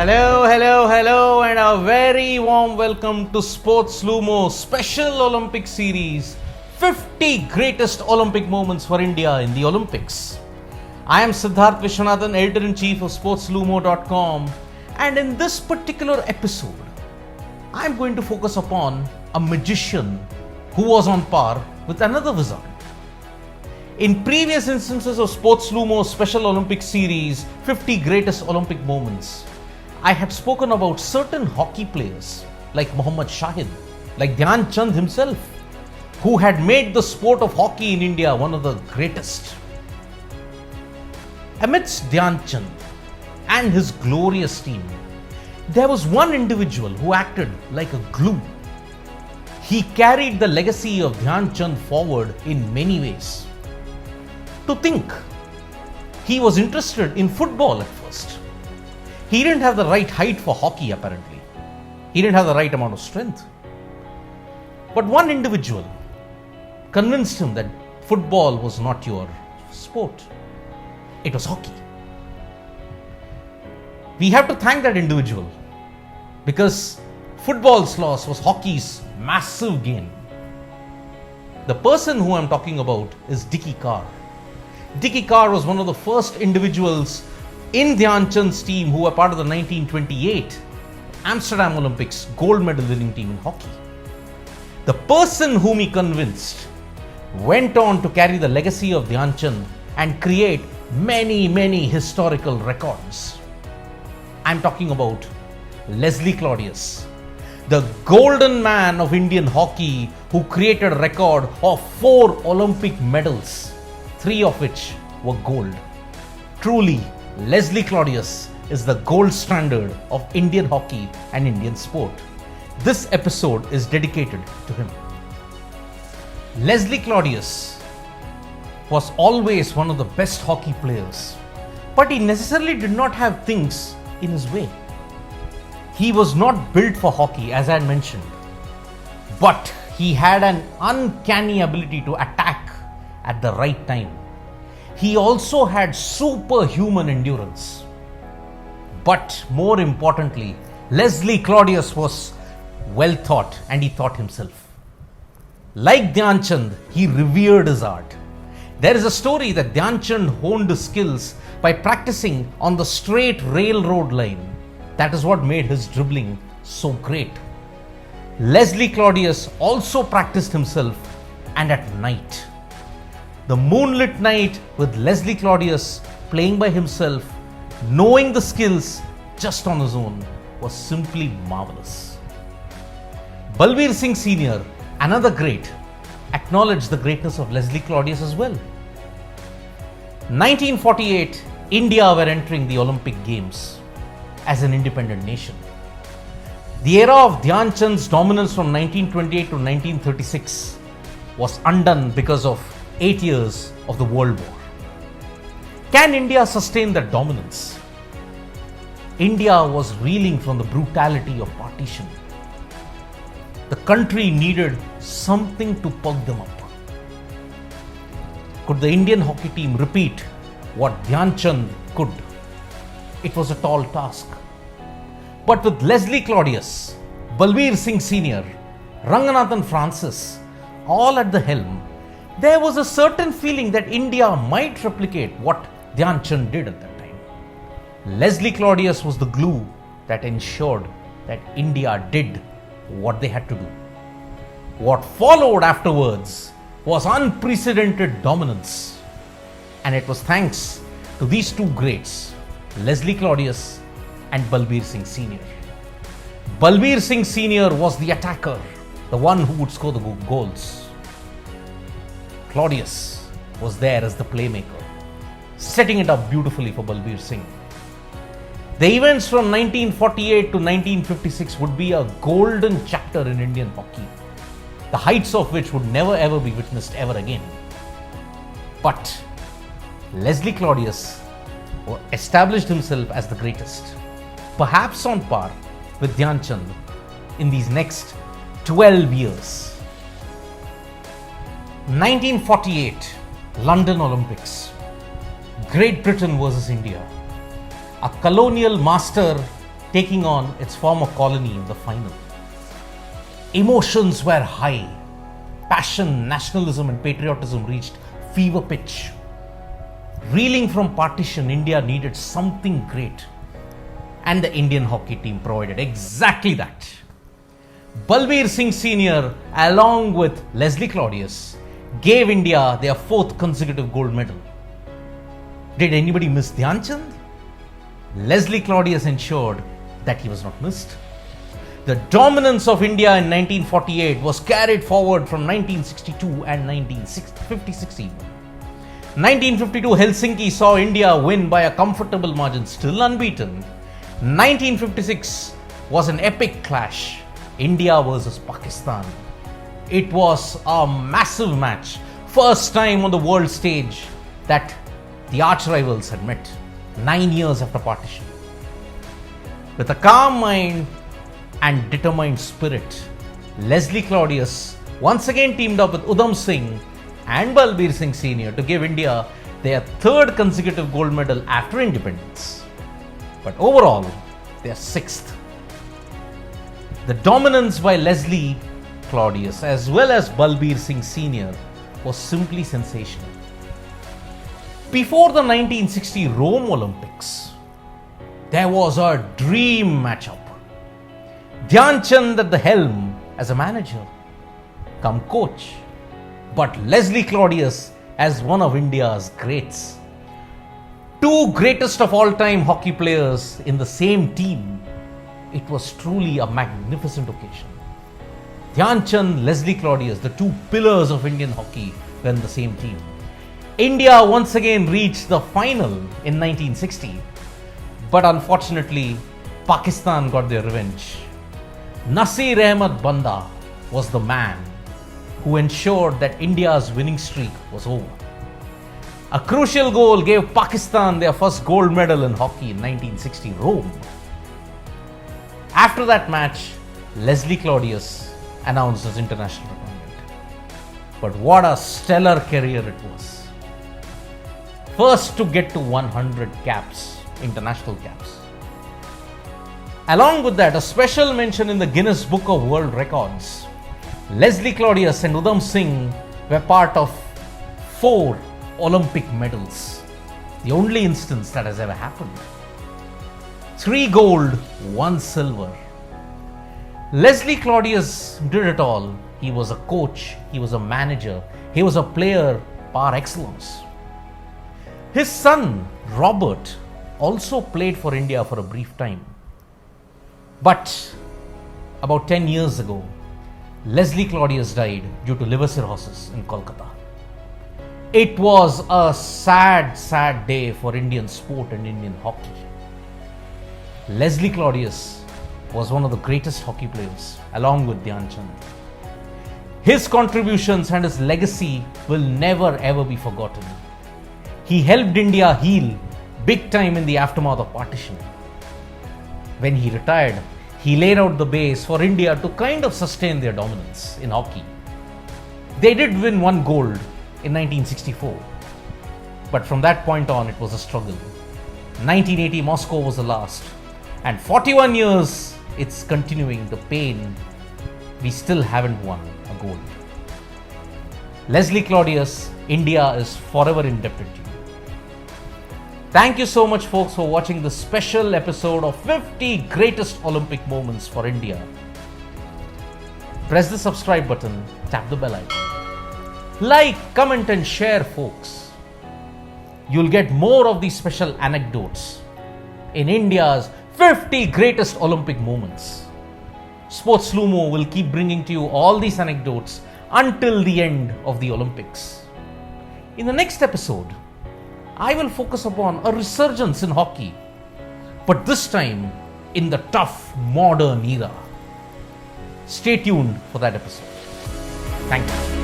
Hello, and a very warm welcome to SportsLumo Special Olympic Series 50 Greatest Olympic Moments for India in the Olympics. I am Siddharth Vishwanathan, Editor-in-Chief of SportsLumo.com, and in this particular episode, I am going to focus upon a magician who was on par with another wizard. In previous instances of SportsLumo Special Olympic Series 50 Greatest Olympic Moments, I had spoken about certain hockey players like Mohammad Shahid, like Dhyan Chand himself, who had made the sport of hockey in India one of the greatest. Amidst Dhyan Chand and his glorious team, there was one individual who acted like a glue. He carried the legacy of Dhyan Chand forward in many ways. To think, he was interested in football at first. He didn't have the right height for hockey apparently. He didn't have the right amount of strength. But one individual convinced him that football was not your sport. It was hockey. We have to thank that individual because football's loss was hockey's massive gain. The person who I'm talking about is Dickie Carr. Dickie Carr was one of the first individuals in Dhyan Chand's team who were part of the 1928 Amsterdam Olympics gold medal winning team in hockey. The person whom he convinced went on to carry the legacy of Dhyan Chand and create many historical records. I'm talking about Leslie Claudius, the golden man of Indian hockey who created a record of 4 Olympic medals, 3 of which were gold. Truly, Leslie Claudius is the gold standard of Indian hockey and Indian sport. This episode is dedicated to him. Leslie Claudius was always one of the best hockey players, but he necessarily did not have things in his way. He was not built for hockey, as I had mentioned, but he had an uncanny ability to attack at the right time. He also had superhuman endurance. But more importantly, Leslie Claudius was well thought and he thought himself. Like Dhyan Chand, he revered his art. There is a story that Dhyan Chand honed his skills by practicing on the straight railroad line. That is what made his dribbling so great. Leslie Claudius also practiced himself and at night. The moonlit night with Leslie Claudius playing by himself, knowing the skills just on his own, was simply marvelous. Balbir Singh Sr, another great, acknowledged the greatness of Leslie Claudius as well. 1948, India were entering the Olympic Games as an independent nation. The era of Dhyan Chand's dominance from 1928 to 1936 was undone because of 8 years of the World War. Can India sustain that dominance? India was reeling from the brutality of partition. The country needed something to perk them up. Could the Indian hockey team repeat what Dhyan Chand could? It was a tall task. But with Leslie Claudius, Balbir Singh Sr, Ranganathan Francis, all at the helm, there was a certain feeling that India might replicate what Dhyan Chand did at that time. Leslie Claudius was the glue that ensured that India did what they had to do. What followed afterwards was unprecedented dominance. And it was thanks to these two greats, Leslie Claudius and Balbir Singh Sr. Balbir Singh Sr was the attacker, the one who would score the goals. Claudius was there as the playmaker, setting it up beautifully for Balbir Singh. The events from 1948 to 1956 would be a golden chapter in Indian hockey, the heights of which would never ever be witnessed ever again. But Leslie Claudius established himself as the greatest, perhaps on par with Dhyan Chand in these next 12 years. 1948 London Olympics. Great Britain versus India. A colonial master taking on its former colony in the final. Emotions were high. Passion, nationalism and patriotism reached fever pitch. Reeling from partition, India needed something great. And the Indian hockey team provided exactly that. Balbir Singh Sr, along with Leslie Claudius, gave India their 4th consecutive gold medal. Did anybody miss Dhyan Chand? Leslie Claudius ensured that he was not missed. The dominance of India in 1948 was carried forward from 1962 and 1956 even. 1952 Helsinki saw India win by a comfortable margin, still unbeaten. 1956 was an epic clash, India versus Pakistan. It was a massive match, first time on the world stage that the arch rivals had met, 9 years after partition. With a calm mind and determined spirit, Leslie Claudius once again teamed up with Udham Singh and Balbir Singh Sr to give India their 3rd consecutive gold medal after independence. But overall, their 6th. The dominance by Leslie Claudius as well as Balbir Singh Sr was simply sensational. Before the 1960 Rome Olympics, there was a dream matchup. Dhyan Chand at the helm as a manager, come coach, but Leslie Claudius as one of India's greats. 2 greatest of all time hockey players in the same team. It was truly a magnificent occasion. Dhyan Chand, Leslie Claudius, the 2 pillars of Indian hockey, were in the same team. India once again reached the final in 1960, but unfortunately, Pakistan got their revenge. Nasir Ahmed Banda was the man who ensured that India's winning streak was over. A crucial goal gave Pakistan their first gold medal in hockey in 1960 Rome. After that match, Leslie Claudius announced his international retirement. But what a stellar career it was. First to get to 100 caps, international caps. Along with that, a special mention in the Guinness Book of World Records. Leslie Claudius and Udham Singh were part of 4 Olympic medals. The only instance that has ever happened. 3 gold, 1 silver. Leslie Claudius did it all. He was a coach, he was a manager, he was a player par excellence. His son, Robert, also played for India for a brief time. But about 10 years ago, Leslie Claudius died due to liver cirrhosis in Kolkata. It was a sad, sad day for Indian sport and Indian hockey. Leslie Claudius was one of the greatest hockey players, along with Dhyan Chand. His contributions and his legacy will never ever be forgotten. He helped India heal big time in the aftermath of partition. When he retired, he laid out the base for India to kind of sustain their dominance in hockey. They did win 1 gold in 1964. But from that point on, it was a struggle. 1980 Moscow was the last. And 41 years, it's continuing the pain. We still haven't won a gold. Leslie Claudius, India is forever indebted to you. Thank you so much, folks, for watching this special episode of 50 Greatest Olympic Moments for India. Press the subscribe button, tap the bell icon. Like, comment and share, folks. You'll get more of these special anecdotes in India's 50 Greatest Olympic Moments. SportsLumo will keep bringing to you all these anecdotes until the end of the Olympics. In the next episode, I will focus upon a resurgence in hockey, but this time in the tough modern era. Stay tuned for that episode. Thank you.